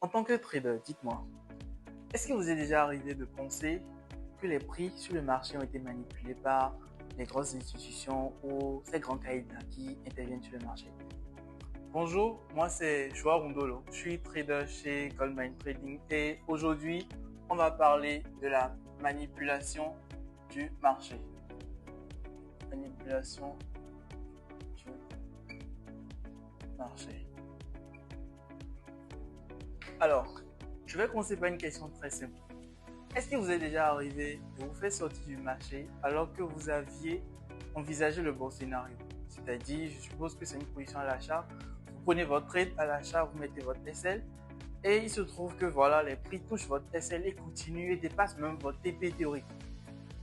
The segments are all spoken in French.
En tant que trader, dites-moi, est-ce qu'il vous est déjà arrivé de penser que les prix sur le marché ont été manipulés par les grosses institutions ou ces grands caïds qui interviennent sur le marché? Bonjour, moi c'est Joao Rondolo, je suis trader chez Goldmine Trading et aujourd'hui on va parler de la manipulation du marché. Manipulation du marché. Alors, je vais commencer par une question très simple. Est-ce qu'il vous est déjà arrivé de vous faire sortir du marché alors que vous aviez envisagé le bon scénario? C'est-à-dire, je suppose que c'est une position à l'achat. Vous prenez votre trade à l'achat, vous mettez votre SL et il se trouve que voilà, les prix touchent votre SL et continuent et dépassent même votre TP théorique.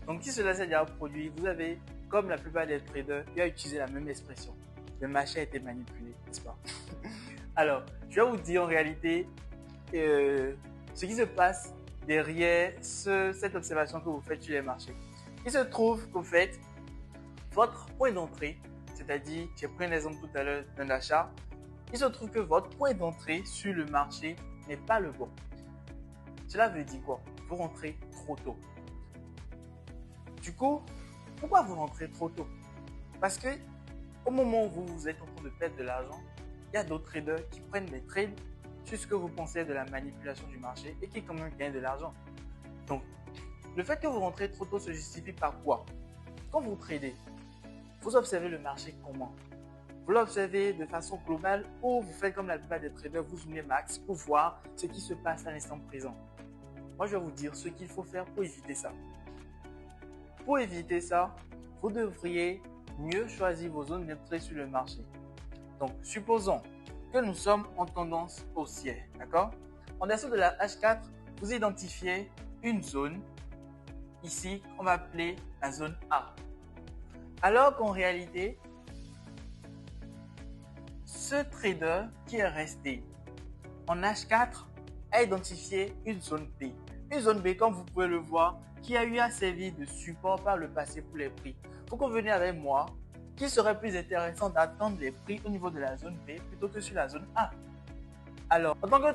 Donc, si cela s'est déjà produit, vous avez, comme la plupart des traders, eu à utiliser la même expression. Le marché a été manipulé, n'est-ce pas? Alors, je vais vous dire en réalité ce qui se passe derrière cette observation que vous faites sur les marchés. Il se trouve qu'au fait, votre point d'entrée, c'est-à-dire, j'ai pris un exemple tout à l'heure d'un achat, il se trouve que votre point d'entrée sur le marché n'est pas le bon. Cela veut dire quoi? Vous rentrez trop tôt. Du coup, pourquoi vous rentrez trop tôt? Parce que au moment où vous êtes en train de perdre de l'argent, il y a d'autres traders qui prennent des trades sur ce que vous pensez de la manipulation du marché et qui quand même gagnent de l'argent. Donc, le fait que vous rentrez trop tôt se justifie par quoi? Quand vous tradez, vous observez le marché comment? Vous l'observez de façon globale ou vous faites comme la plupart des traders, vous zoomez max pour voir ce qui se passe à l'instant présent. Moi, je vais vous dire ce qu'il faut faire pour éviter ça. Pour éviter ça, vous devriez mieux choisir vos zones d'entrée sur le marché. Donc, supposons que nous sommes en tendance haussière, d'accord? En dessous de la H4, vous identifiez une zone, ici, qu'on va appeler la zone A. Alors qu'en réalité, ce trader qui est resté en H4 a identifié une zone B. Une zone B, comme vous pouvez le voir, qui a eu à servir de support par le passé pour les prix. Vous convenez avec moi qu'il serait plus intéressant d'attendre les prix au niveau de la zone B plutôt que sur la zone A. Alors, en tant que